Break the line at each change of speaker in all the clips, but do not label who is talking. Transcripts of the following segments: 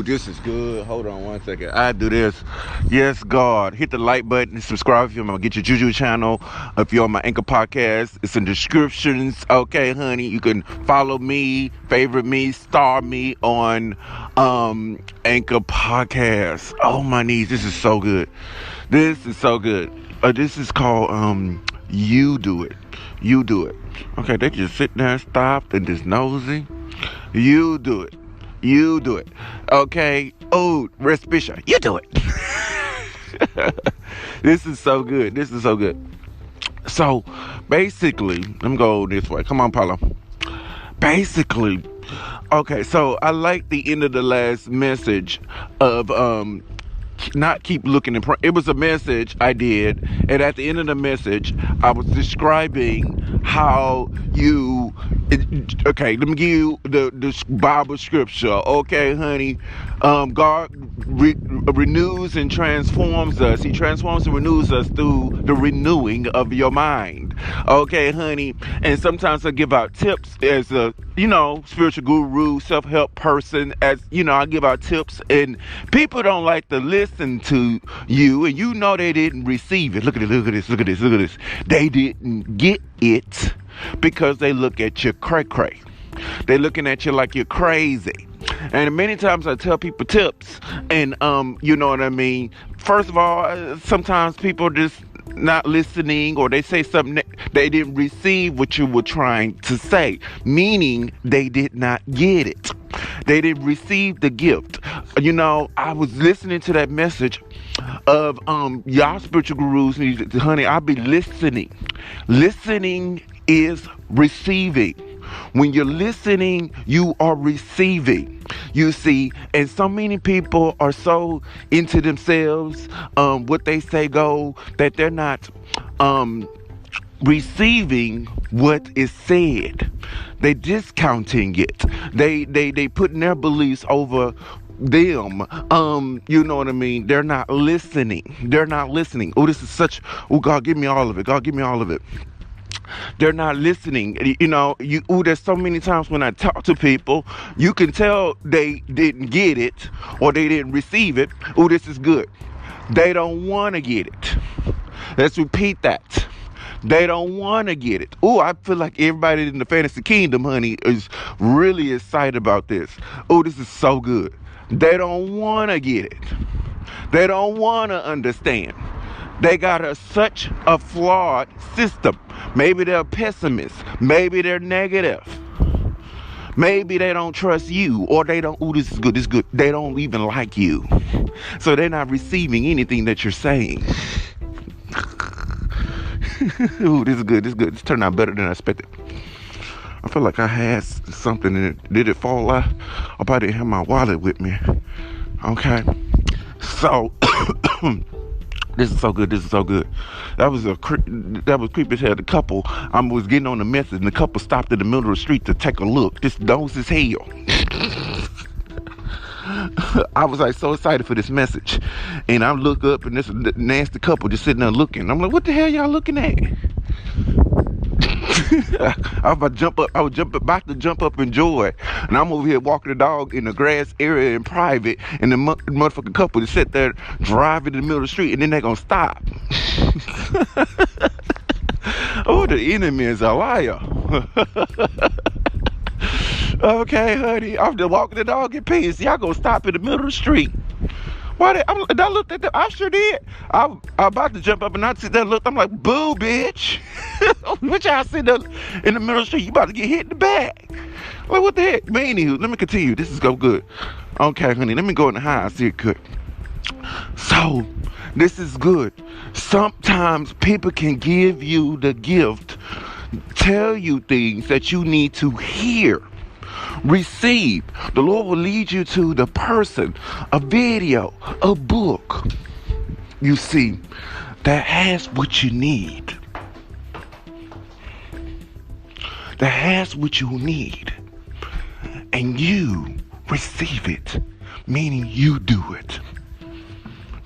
Ooh, this is good. Hold on one second. I do this. Yes, God. Hit the like button and subscribe if you want to get your Juju channel. If you're on my Anchor podcast, it's in the descriptions. Okay, honey. You can follow me, favorite me, star me on Anchor podcast. Oh, my knees. This is so good. This is so good. This is called You Do It. You Do It. Okay, they just sit there and stopped and just nosy. You do it. You do it. Okay. Oh, Rest Bishop. You do it. This is so good. This is so good. So, basically, let me go this way. Come on, Paulo. Basically, okay, so I like the end of the last message of not keep looking in it was a message I did, and at the end of the message I was describing how you okay, let me give you the Bible scripture. Okay, honey. God renews and transforms us. He transforms and renews us through the renewing of your mind. Okay, honey. And sometimes I give out tips as a spiritual guru, self-help person. As I give out tips, and people don't like to listen to you, and they didn't receive it. Look at it, look at this, look at this, look at this. They didn't get it because they look at you cray-cray. They're looking at you like you're crazy. And many times I tell people tips, and you know what I mean? First of all, sometimes people just not listening, or they say something that they didn't receive what you were trying to say, meaning they did not get it. They didn't receive the gift. I was listening to that message of y'all spiritual gurus. Honey, I'll be listening. Listening is receiving. When you're listening, you are receiving. You see, and so many people are so into themselves, what they say go, that they're not receiving what is said. They discounting it. They putting their beliefs over them. You know what I mean? They're not listening. They're not listening. Oh, God, give me all of it. God, give me all of it. They're not listening. There's so many times when I talk to people, you can tell they didn't get it or they didn't receive it. Oh, this is good. They don't want to get it. Let's repeat that. They don't want to get it. Oh, I feel like everybody in the fantasy kingdom, honey, is really excited about this. Oh, this is so good. They don't want to get it. They don't want to understand. They got such a flawed system. Maybe they're pessimists. Maybe they're negative. Maybe they don't trust you, or they don't. Oh, this is good. This is good. They don't even like you, so they're not receiving anything that you're saying. Ooh, this is good. This is good. This turned out better than I expected. I feel like I had something in it. Did it fall out? I probably didn't have my wallet with me. Okay, so. This is so good. This is so good. That was creepy as hell. The couple, I was getting on the message, and the couple stopped in the middle of the street to take a look. This nose is hell. I was like so excited for this message, and I look up, and this nasty couple just sitting there looking. I'm like, what the hell y'all looking at? I was about to jump up. I was about to jump up in joy, and I'm over here walking the dog in the grass area in private, and the motherfucking couple just sit there driving in the middle of the street, and then they're gonna stop. Oh, the enemy is a liar. Okay, honey, I'm just walking the dog in peace. Y'all gonna stop in the middle of the street? Why? I looked at them. I sure did. I about to jump up, and I sit there and looked. I'm like, boo, bitch. Which y'all sitting there in the middle of the street. You about to get hit in the back. Like, what the heck? But anywho, let me continue. This is go good. Okay, honey, let me go in the high. See it good. So, this is good. Sometimes people can give you the gift, tell you things that you need to hear. Receive. The Lord will lead you to the person, a video, a book, you see, that has what you need. That has what you need. And you receive it, meaning you do it.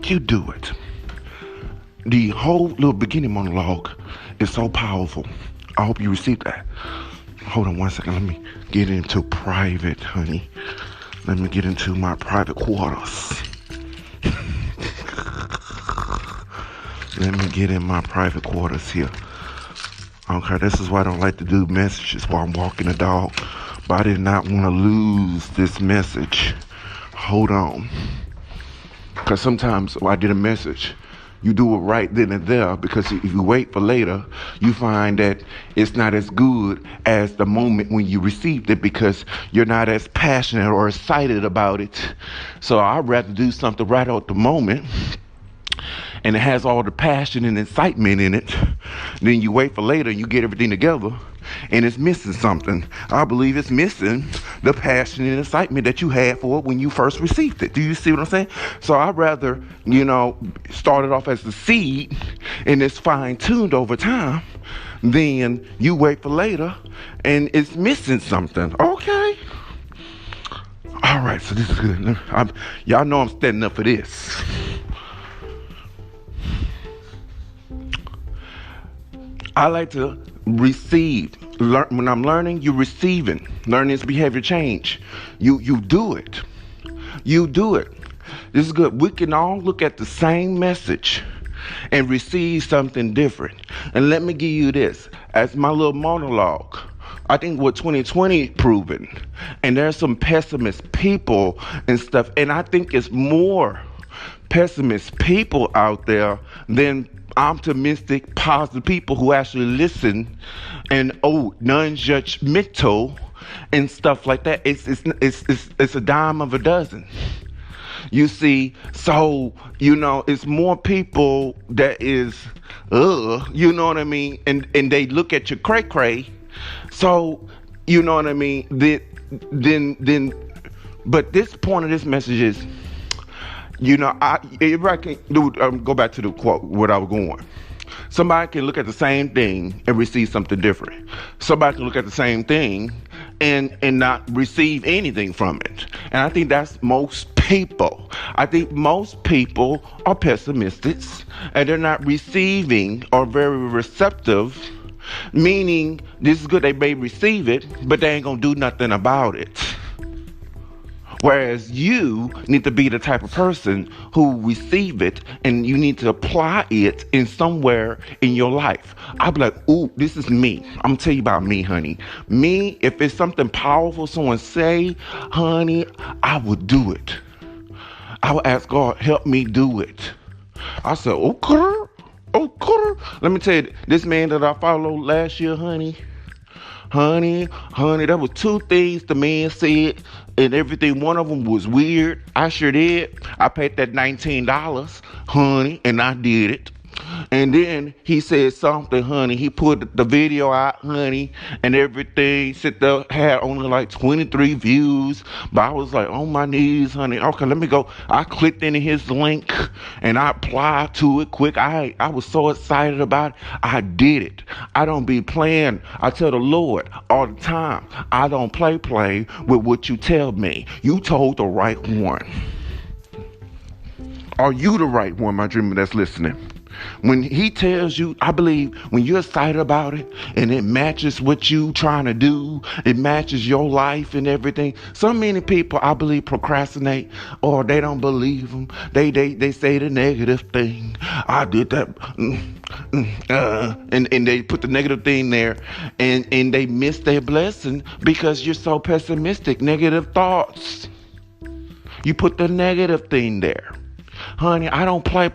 You do it. The whole little beginning monologue is so powerful. I hope you received that. Hold on one second. Let me get into private, honey. Let me get into my private quarters. Let me get in my private quarters here. Okay, this is why I don't like to do messages while I'm walking the dog. But I did not want to lose this message. Hold on. Because sometimes when I did a message, you do it right then and there, because if you wait for later, you find that it's not as good as the moment when you received it, because you're not as passionate or excited about it. So I'd rather do something right at the moment, and it has all the passion and excitement in it. Then you wait for later and you get everything together and it's missing something. I believe it's missing the passion and excitement that you had for it when you first received it. Do you see what I'm saying? So I'd rather, start it off as the seed and it's fine-tuned over time, than you wait for later and it's missing something. Okay. All right, so this is good. Y'all know I'm standing up for this. I like to receive. When I'm learning, you're receiving. Learning is behavior change. You do it. You do it. This is good. We can all look at the same message and receive something different. And let me give you this as my little monologue. I think what 2020 proven, and there's some pessimist people and stuff, and I think it's more pessimist people out there than optimistic, positive people who actually listen and non-judgmental and stuff like that. It's a dime of a dozen. You see, so it's more people that is you know what I mean, and they look at you cray. So you know what I mean. Then, but this point of this message is, if I can go back to the quote where I was going. Somebody can look at the same thing and receive something different. Somebody can look at the same thing and not receive anything from it. And I think that's most people. I think most people are pessimistic and they're not receiving or very receptive, meaning this is good, they may receive it, but they ain't gonna do nothing about it. Whereas you need to be the type of person who receive it and you need to apply it in somewhere in your life. I'll be like, ooh, this is me. I'm gonna tell you about me, honey. Me, if it's something powerful someone say, honey, I would do it. I would ask God, help me do it. I said, okay. Let me tell you, this man that I followed last year, honey, there was two things the man said, and everything. One of them was weird. I sure did. I paid that $19, honey, and I did it. And then he said something, honey. He put the video out, honey, and everything. Sit there, had only like 23 views. But I was like, on my knees, honey. Okay, let me go. I clicked into his link and I applied to it quick. I was so excited about it. I did it. I don't be playing. I tell the Lord all the time, I don't play with what you tell me. You told the right one. Are you the right one, my dreamer that's listening? When he tells you, I believe when you're excited about it and it matches what you trying to do, it matches your life and everything. So many people, I believe, procrastinate or they don't believe them. They say the negative thing. I did that. And they put the negative thing there and they miss their blessing because you're so pessimistic. Negative thoughts. You put the negative thing there. Honey, I don't play.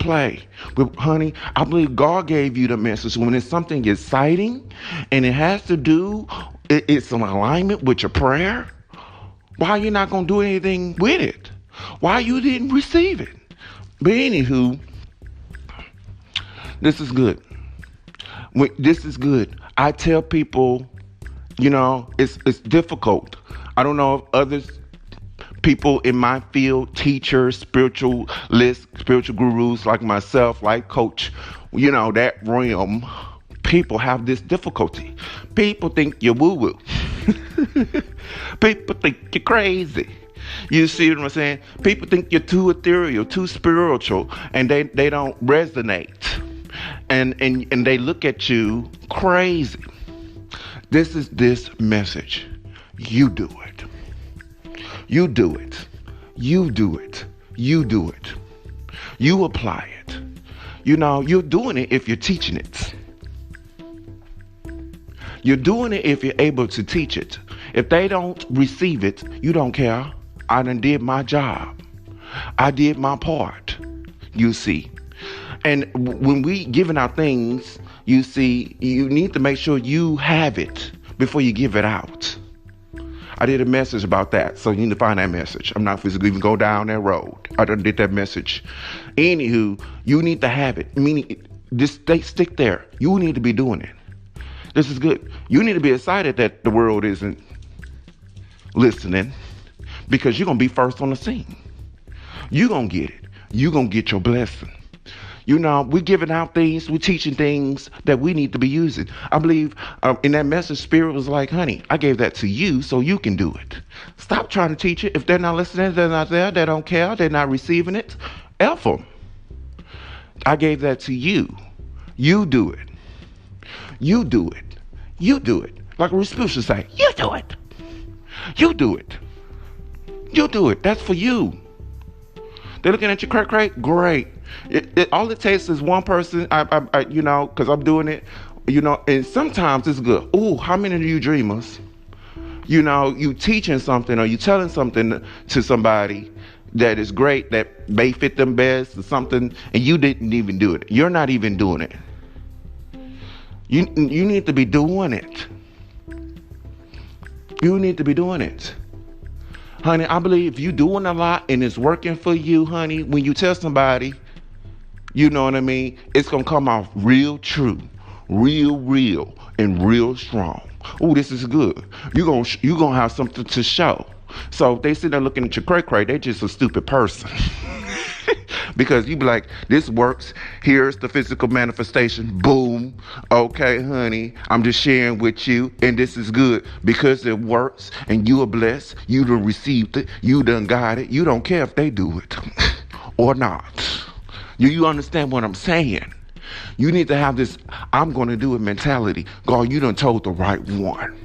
But honey, I believe God gave you the message. When it's something exciting and it has to do, it's in alignment with your prayer, why you not going to do anything with it? Why you didn't receive it? But anywho, this is good. This is good. I tell people, it's difficult. I don't know if others, people in my field, teachers, spiritualists, spiritual gurus like myself, like Coach, that realm, people have this difficulty. People think you're woo-woo. People think you're crazy. You see what I'm saying? People think you're too ethereal, too spiritual, and they don't resonate. And they look at you crazy. This is this message. You do it. You do it. You do it. You do it. You apply it. You're doing it if you're teaching it. You're doing it if you're able to teach it. If they don't receive it, you don't care. I done did my job. I did my part, you see. And when we giving out things, you see, you need to make sure you have it before you give it out. I did a message about that, so you need to find that message. I'm not physically even go down that road. I done did that message. Anywho, you need to have it. Meaning, just stick there. You need to be doing it. This is good. You need to be excited that the world isn't listening, because you're going to be first on the scene. You're going to get it. You're going to get your blessing. We're giving out things, we're teaching things that we need to be using. I believe in that message, Spirit was like, honey, I gave that to you so you can do it. Stop trying to teach it. If they're not listening, they're not there, they don't care, they're not receiving it. F them. I gave that to you. You do it. You do it. You do it. Like Rasputia say, you do it. You do it. You do it. That's for you. They're looking at you, cray. Great. All it takes is one person. Because I'm doing it. And sometimes it's good. Ooh, how many of you dreamers? You teaching something or you telling something to somebody that is great, that may fit them best or something, and you didn't even do it. You're not even doing it. You need to be doing it. You need to be doing it. Honey, I believe if you're doing a lot and it's working for you, honey, when you tell somebody, you know what I mean, it's going to come off real true, real, and real strong. Oh, this is good. You're gonna have something to show. So if they sit there looking at your cray, they just a stupid person. Because you be like, this works. Here's the physical manifestation. Boom. Okay, honey, I'm just sharing with you, and this is good because it works, and you are blessed. You done received it. You done got it. You don't care if they do it or not. You understand what I'm saying? You need to have this I'm going to do it mentality. God, you done told the right one.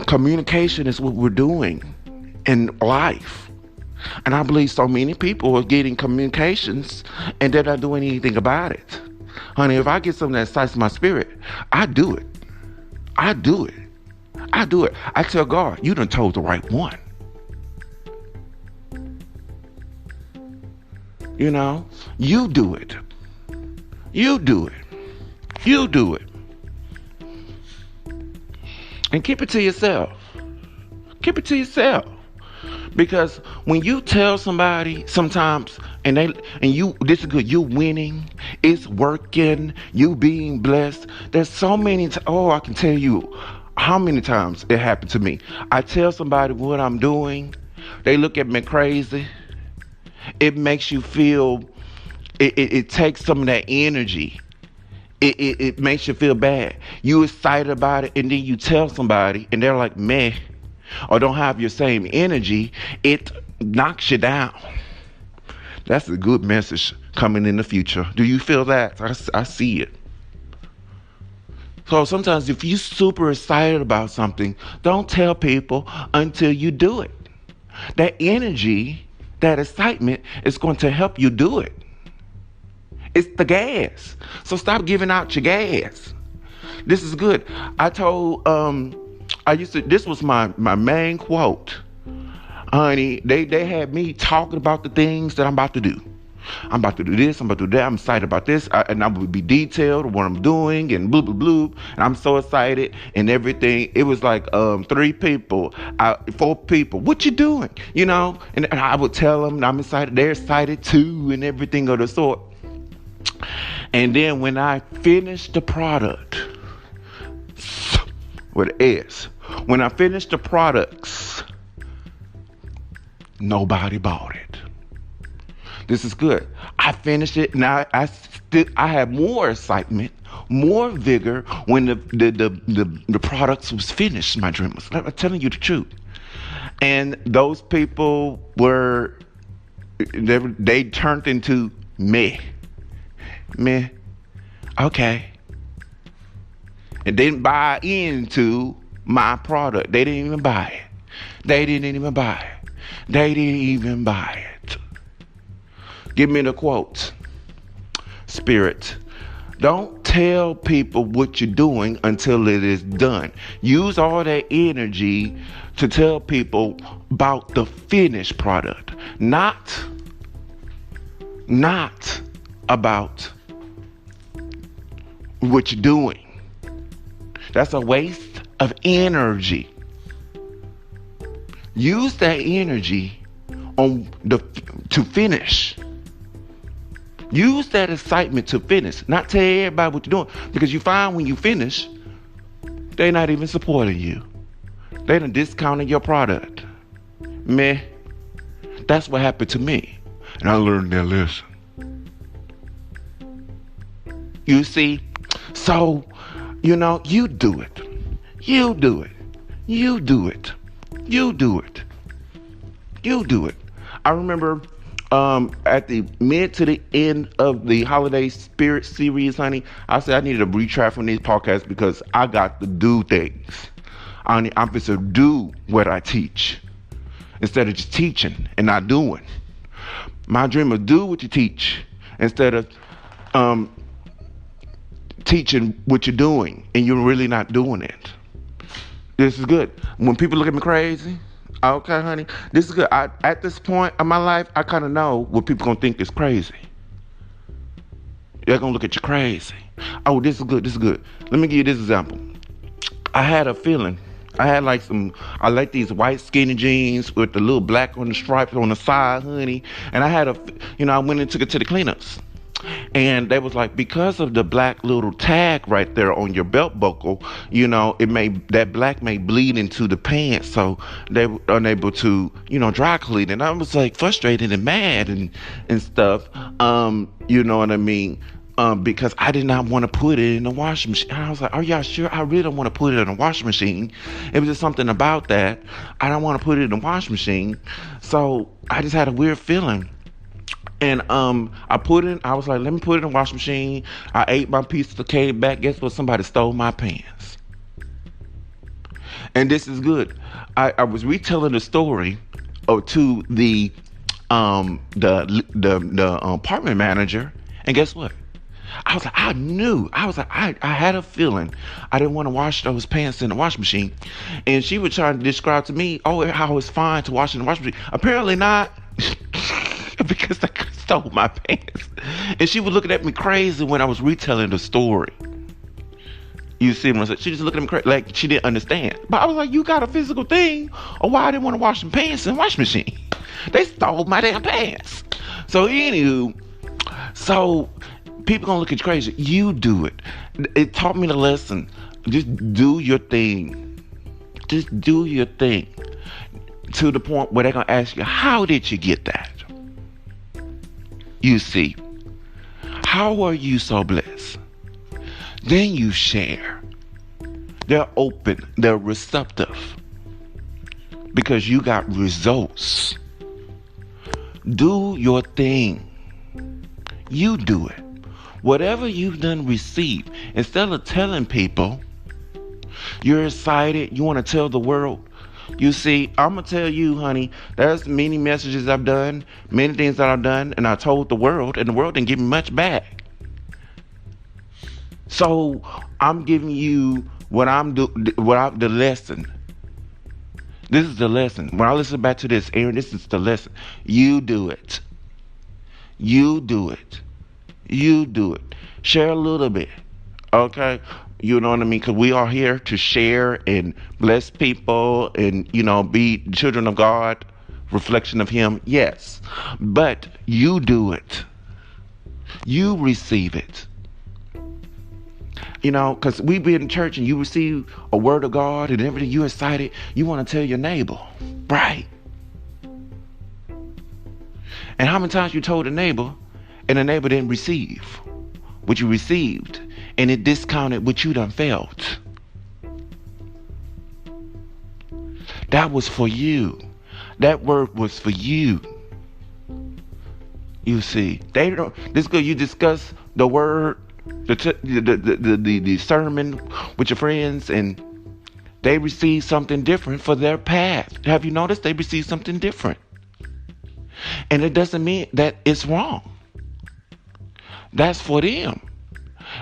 Communication is what we're doing in life. And I believe so many people are getting communications and they're not doing anything about it. Honey, if I get something that excites my spirit, I do it. I do it. I do it. I tell God, you done told the right one. You do it. You do it. You do it. And keep it to yourself. Keep it to yourself. Because when you tell somebody sometimes, this is good, you're winning, it's working, you being blessed. There's so many, I can tell you how many times it happened to me. I tell somebody what I'm doing, they look at me crazy. It makes you feel, it takes some of that energy. It makes you feel bad. You excited about it, and then you tell somebody, and they're like, meh, or don't have your same energy. It knocks you down. That's a good message coming in the future. Do you feel that? I see it. So sometimes if you're super excited about something, don't tell people until you do it. That energy, that excitement is going to help you do it. It's the gas. So stop giving out your gas. This is good. I told, this was my main quote. Honey, they had me talking about the things that I'm about to do. I'm about to do this, I'm about to do that, I'm excited about this, and I would be detailed on what I'm doing, and blah, blah, blah, and I'm so excited, and everything. It was like 4 people, what you doing, and I would tell them, I'm excited, they're excited too, and everything of the sort. And then when I finished the product, with an S, when I finished the products, nobody bought it. This is good. I finished it. Now I had more excitement, more vigor when the products was finished. My dream was. I'm telling you the truth. And those people they turned into meh. Okay. And didn't buy into my product. They didn't even buy it. They didn't even buy it. They didn't even buy it. Give me the quote. Spirit. Don't tell people what you're doing until it is done. Use all that energy to tell people about the finished product, not about what you're doing. That's a waste of energy. Use that energy to finish. Use that excitement to finish, not tell everybody what you're doing. Because you find when you finish, they're not even supporting you. They done discounted your product. Meh. That's what happened to me. And I learned that lesson. You see? So, you do it. You do it. You do it. You do it. You do it. I remember at the mid to the end of the holiday spirit series, honey, I said I needed to retract from these podcasts because I got to do things. I'm supposed to do what I teach instead of just teaching and not doing. My dream is do what you teach instead of teaching what you're doing and you're really not doing it. This is good. When people look at me crazy, okay, honey, this is good. At this point of my life, I kind of know what people gonna think is crazy. They're gonna look at you crazy. Oh, this is good. This is good. Let me give you this example. I had a feeling. I like these white skinny jeans with the little black on the stripes on the side, honey. And I had I went and took it to the cleanups. And they was like, because of the black little tag right there on your belt buckle, that black may bleed into the pants, so they were unable to, dry clean. And I was like frustrated and mad and stuff. You know what I mean? Because I did not want to put it in the washing machine. And I was like, are y'all sure? I really don't want to put it in the washing machine. It was just something about that. I don't want to put it in the washing machine. So I just had a weird feeling. And I was like, let me put it in the washing machine. I ate my pizza, came back. Guess what? Somebody stole my pants. And this is good. I was retelling the story to the apartment manager. And guess what? I was like, I had a feeling I didn't want to wash those pants in the washing machine. And she was trying to describe to me, how it's fine to wash in the washing machine. Apparently not. Because they stole my pants. And she was looking at me crazy when I was retelling the story. You see what I'm saying? She just looking at me crazy, like she didn't understand. But I was like, you got a physical thing, or why I didn't want to wash some pants in the washing machine? They stole my damn pants. So anywho, people gonna look at you crazy. You do it. It taught me the lesson. Just do your thing. Just do your thing. To the point where they're gonna ask you, how did you get that? You see, how are you so blessed? Then you share. They're open. They're receptive. Because you got results. Do your thing. You do it. Whatever you've done, receive. Instead of telling people, you're excited, you want to tell the world. You see, I'm going to tell you, honey, there's many messages I've done, many things that I've done, and I told the world, and the world didn't give me much back. So I'm giving you the lesson. This is the lesson. When I listen back to this, Aaron, this is the lesson. You do it. You do it. You do it. Share a little bit. Okay? You know what I mean? Because we are here to share and bless people and, be children of God, reflection of Him. Yes. But you do it. You receive it. Because we be in church and you receive a word of God and everything, you're excited. You want to tell your neighbor. Right. And how many times you told a neighbor and the neighbor didn't receive what you received? And it discounted what you done felt. That was for you. That word was for you. You see, this good. You discuss the word, the sermon with your friends, and They receive something different for their path. Have you noticed they receive something different? And it doesn't mean that it's wrong. That's for them.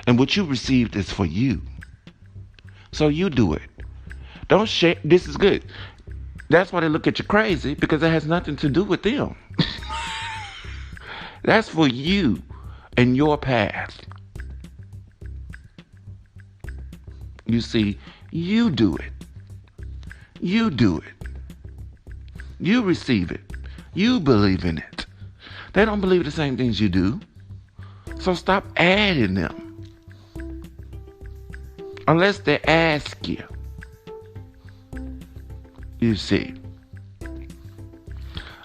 And what you received is for you. So you do it. Don't share. This is good. That's why they look at you crazy, because it has nothing to do with them. That's for you and your path. You see, you do it. You do it. You receive it. You believe in it. They don't believe the same things you do. So stop adding them. Unless they ask you. You see.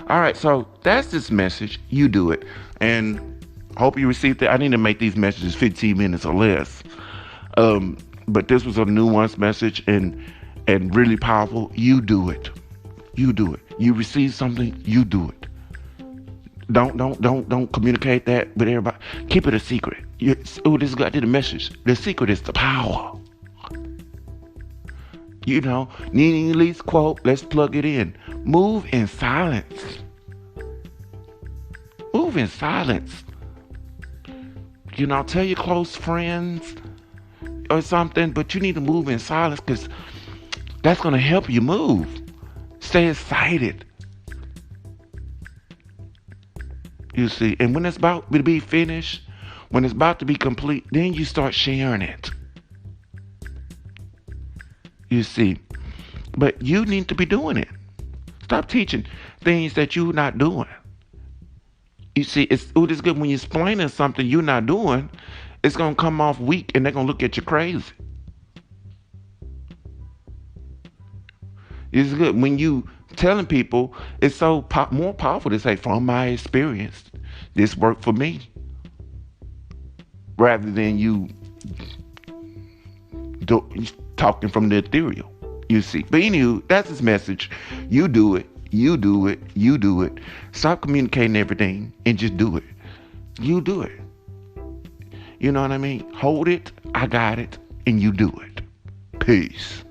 All right, so that's this message. You do it. And hope you received it. I need to make these messages 15 minutes or less. But this was a nuanced message and really powerful. You do it. You do it. You receive something, you do it. Don't communicate that with everybody. Keep it a secret. This guy did a message. The secret is the power. You know, Nene Lee's quote, let's plug it in. Move in silence. Move in silence. You know, tell your close friends or something, but you need to move in silence, because that's going to help you move. Stay excited. You see, and when it's about to be finished, when it's about to be complete, then you start sharing it. You see, but you need to be doing it. Stop teaching things that you're not doing. You see, it's good when you're explaining something you're not doing. It's going to come off weak and they're going to look at you crazy. It's good when you telling people, it's so more powerful to say, from my experience, this worked for me. Rather than you talking from the ethereal, you see. But anyway, that's his message. You do it. You do it. You do it. Stop communicating everything and just do it. You do it. You know what I mean? Hold it. I got it. And you do it. Peace.